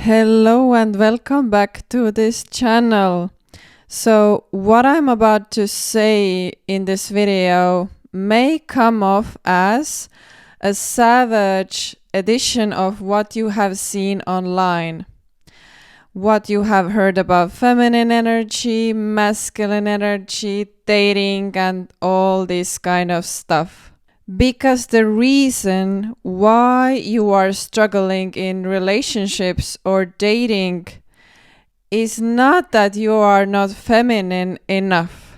Hello and welcome back to this channel. So what I'm about to say in this video may come off as a savage edition of what you have seen online. What you have heard about feminine energy, masculine energy, dating and all this kind of stuff. Because the reason why you are struggling in relationships or dating is not that you are not feminine enough.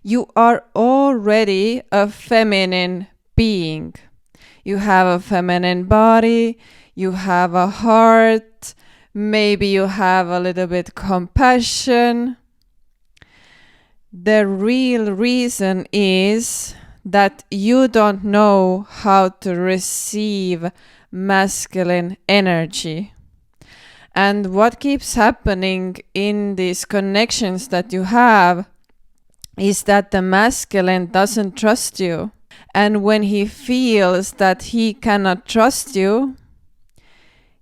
You are already a feminine being. You have a feminine body, you have a heart, maybe you have a little bit compassion. The real reason is that you don't know how to receive masculine energy. And what keeps happening in these connections that you have is that the masculine doesn't trust you. And when he feels that he cannot trust you,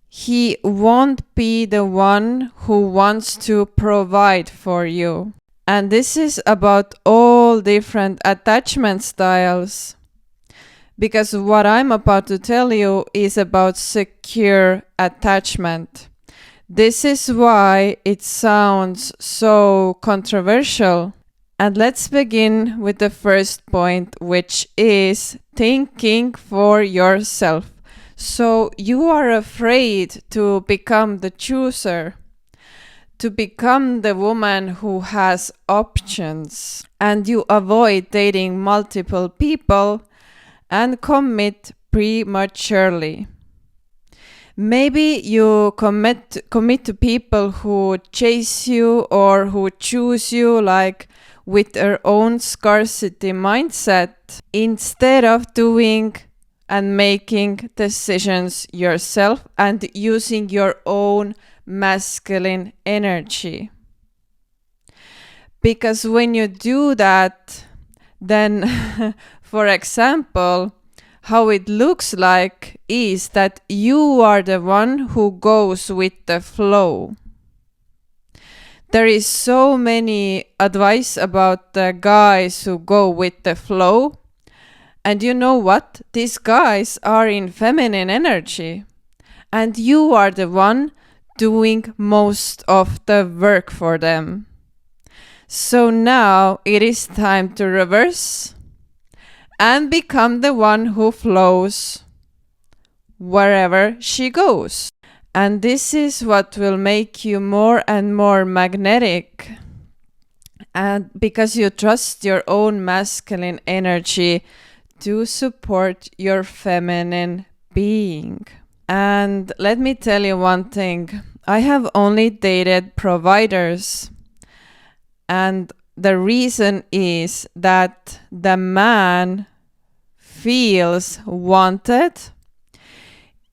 he won't be the one who wants to provide for you. And this is about all different attachment styles. Because what I'm about to tell you is about secure attachment. This is why it sounds so controversial. And let's begin with the first point, which is thinking for yourself. So you are afraid to become the chooser, to become the woman who has options, and you avoid dating multiple people and commit prematurely. Maybe you commit to people who chase you or who choose you like with their own scarcity mindset instead of doing and making decisions yourself and using your own masculine energy. Because when you do that, then, for example, how it looks like is that you are the one who goes with the flow. There is so many advice about the guys who go with the flow. And you know what? These guys are in feminine energy. And you are the one doing most of the work for them. So now it is time to reverse and become the one who flows wherever she goes. And this is what will make you more and more magnetic. And because you trust your own masculine energy to support your feminine being. And let me tell you one thing. I have only dated providers. And the reason is that the man feels wanted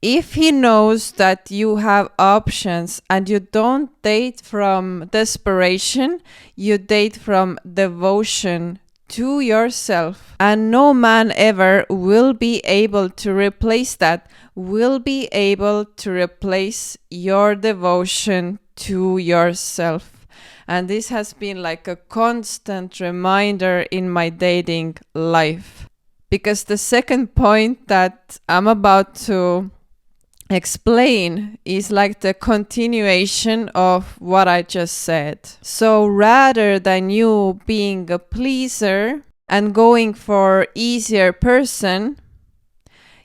if he knows that you have options and you don't date from desperation, you date from devotion to yourself. And no man ever will be able to replace that, will be able to replace your devotion to yourself. And this has been like a constant reminder in my dating life. Because the second point that I'm about to explain is like the continuation of what I just said. So rather than you being a pleaser and going for easier person,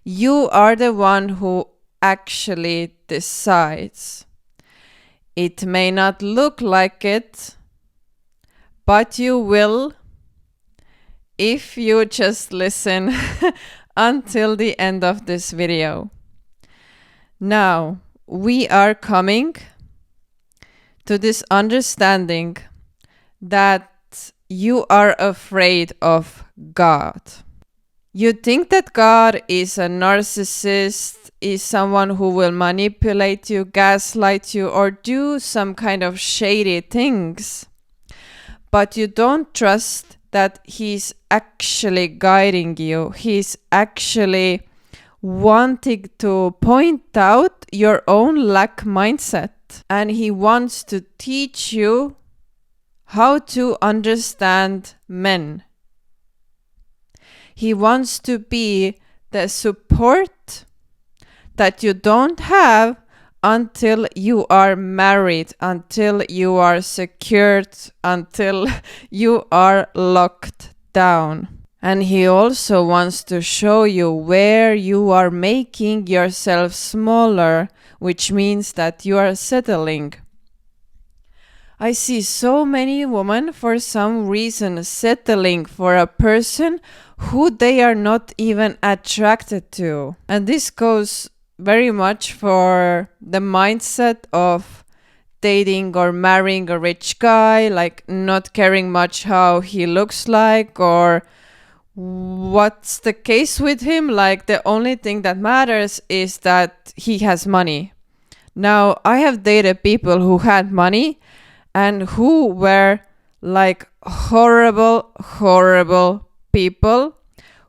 you are the one who actually decides. It may not look like it, but you will if you just listen until the end of this video. Now, we are coming to this understanding that you are afraid of God. You think that God is a narcissist, is someone who will manipulate you, gaslight you, or do some kind of shady things. But you don't trust that he's actually guiding you. He's actually wanting to point out your own lack mindset. And he wants to teach you how to understand men. He wants to be the support that you don't have until you are married, until you are secured, until you are locked down. And he also wants to show you where you are making yourself smaller, which means that you are settling. I see so many women for some reason settling for a person who they are not even attracted to. And this goes very much for the mindset of dating or marrying a rich guy, like not caring much how he looks like or what's the case with him. Like the only thing that matters is that he has money. Now, I have dated people who had money and who were like horrible people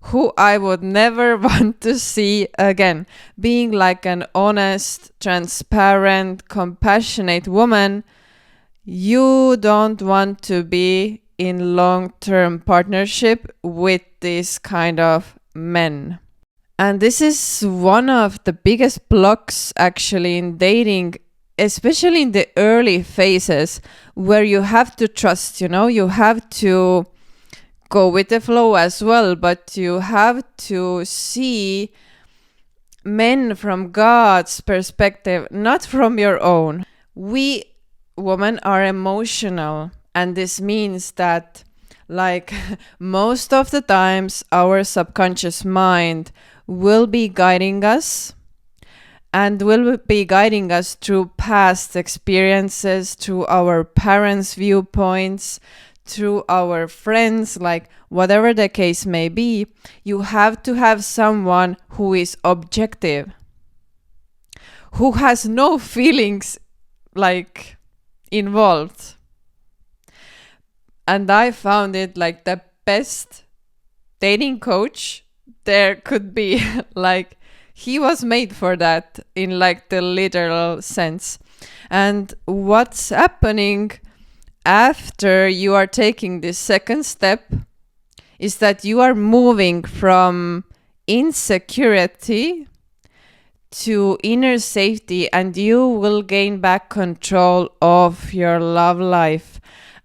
who I would never want to see again. Being like an honest, transparent, compassionate woman, you don't want to be in long-term partnership with this kind of men. And this is one of the biggest blocks actually in dating, especially in the early phases where you have to trust, you have to go with the flow as well, but you have to see men from God's perspective, not from your own. We women are emotional, and this means that like most of the times our subconscious mind will be guiding us and will be guiding us through past experiences, through our parents' viewpoints, through our friends, like whatever the case may be. You have to have someone who is objective, who has no feelings like involved. And I found it like the best dating coach there could be. Like he was made for that in like the literal sense. And what's happening after you are taking this second step is that you are moving from insecurity to inner safety, and you will gain back control of your love life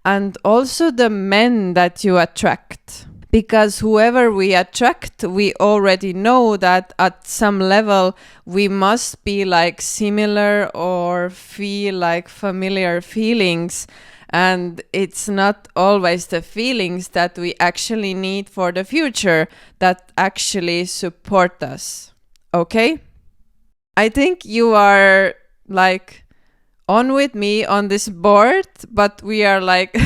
and also the men that you attract. Because whoever we attract, we already know that at some level we must be like similar or feel like familiar feelings. And it's not always the feelings that we actually need for the future that actually support us. Okay? I think you are like on with me on this board, but we are like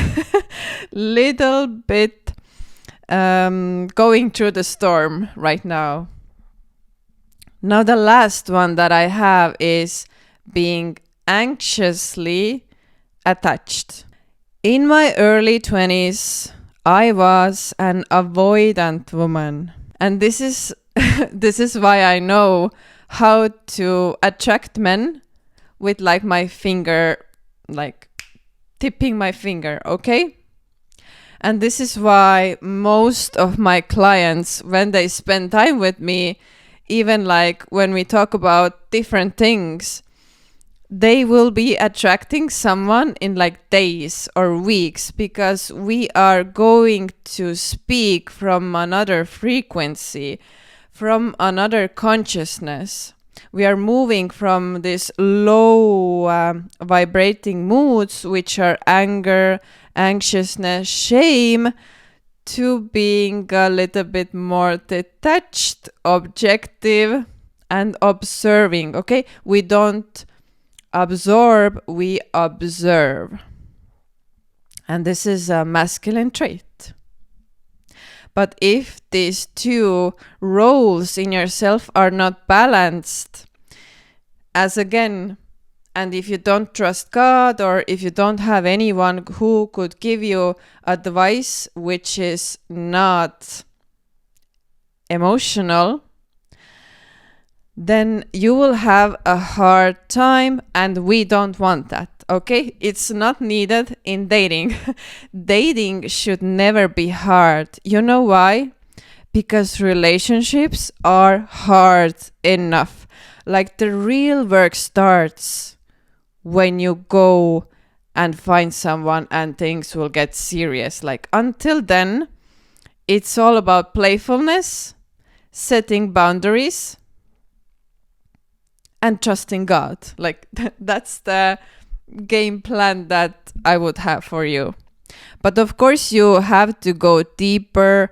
little bit going through the storm right now. Now the last one that I have is being anxiously attached. In my early 20s, I was an avoidant woman. And this is this is why I know how to attract men with like my finger, like tipping my finger, okay? And this is why most of my clients, when they spend time with me, even like when we talk about different things, they will be attracting someone in like days or weeks, because we are going to speak from another frequency, from another consciousness. We are moving from this low vibrating moods, which are anger, anxiousness, shame, to being a little bit more detached, objective, and observing. Okay, we don't absorb, we observe. And this is a masculine trait. But if these two roles in yourself are not balanced, as again, and if you don't trust God, or if you don't have anyone who could give you advice which is not emotional, then you will have a hard time, and we don't want that. Okay, it's not needed in dating. Dating should never be hard. You know why? Because relationships are hard enough. Like the real work starts when you go and find someone and things will get serious. Like until then, it's all about playfulness, setting boundaries, and trusting God. Like that's the game plan that I would have for you. But of course, you have to go deeper.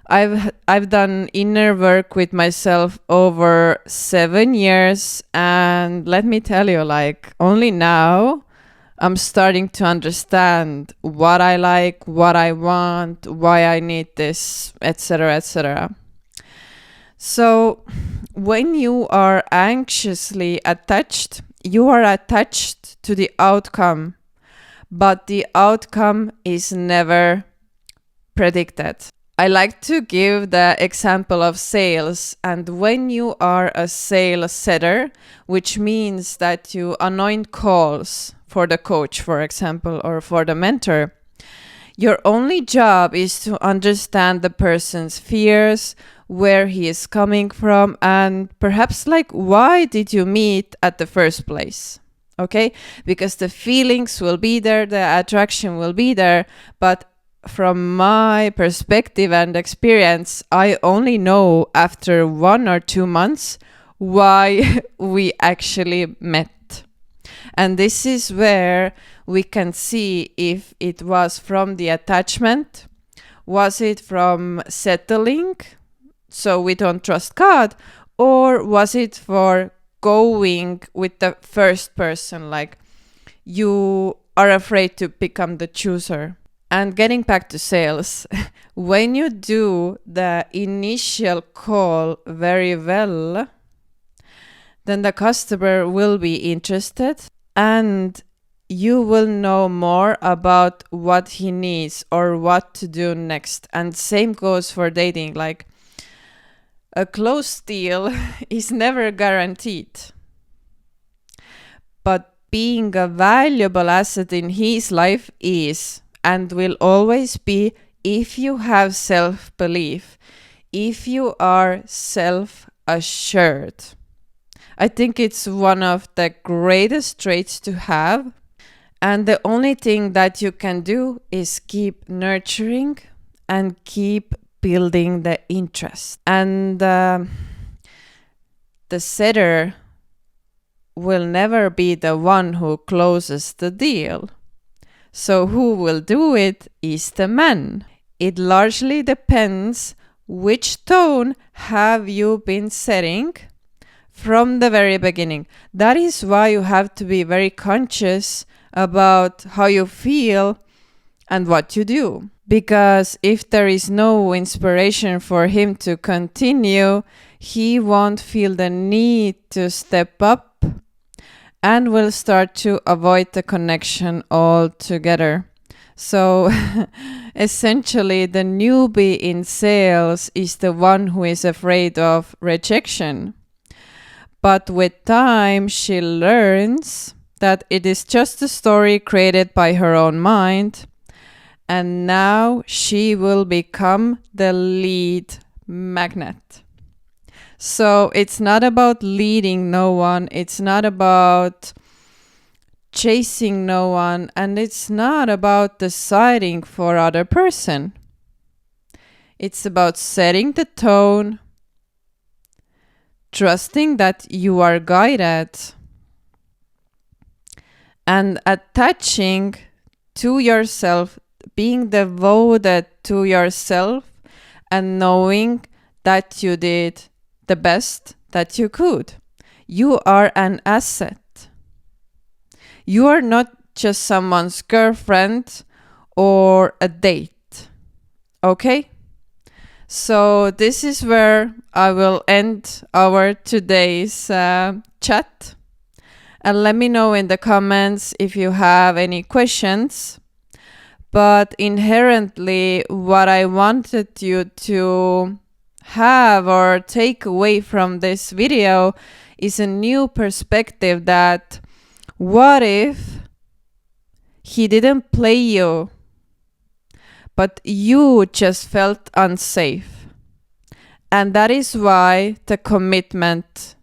I've done inner work with myself over 7 years, and let me tell you, like only now I'm starting to understand what I like, what I want, why I need this, etc., etc. So, when you are anxiously attached, you are attached to the outcome, but the outcome is never predicted. I like to give the example of sales, and when you are a sales setter, which means that you anoint calls for the coach, for example, or for the mentor, your only job is to understand the person's fears, where he is coming from, and perhaps like why did you meet at the first place? Okay, because the feelings will be there, the attraction will be there, but from my perspective and experience, I only know after 1 or 2 months why we actually met. And this is where we can see if it was from the attachment, was it from settling, so we don't trust God, or was it for going with the first person, like you are afraid to become the chooser? And getting back to sales, when you do the initial call very well, then the customer will be interested and you will know more about what he needs or what to do next. And same goes for dating. Like a closed deal is never guaranteed. But being a valuable asset in his life is and will always be if you have self-belief, if you are self-assured. I think it's one of the greatest traits to have. And the only thing that you can do is keep nurturing and keep building the interest. And the setter will never be the one who closes the deal. So who will do it is the man. It largely depends which tone have you been setting from the very beginning. That is why you have to be very conscious about how you feel and what you do. Because if there is no inspiration for him to continue, he won't feel the need to step up and will start to avoid the connection altogether. So essentially, the newbie in sales is the one who is afraid of rejection. But with time, she learns that it is just a story created by her own mind. And now she will become the lead magnet. So it's not about leading no one, it's not about chasing no one, and it's not about deciding for other person. It's about setting the tone, trusting that you are guided, and attaching to yourself, being devoted to yourself, and knowing that you did the best that you could. You are an asset. You are not just someone's girlfriend or a date. Okay? So this is where I will end our today's chat. And let me know in the comments if you have any questions. But inherently, what I wanted you to have or take away from this video is a new perspective that what if he didn't play you, but you just felt unsafe? And that is why the commitment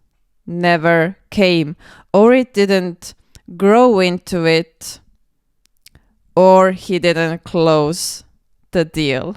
never came, or it didn't grow into it, or he didn't close the deal.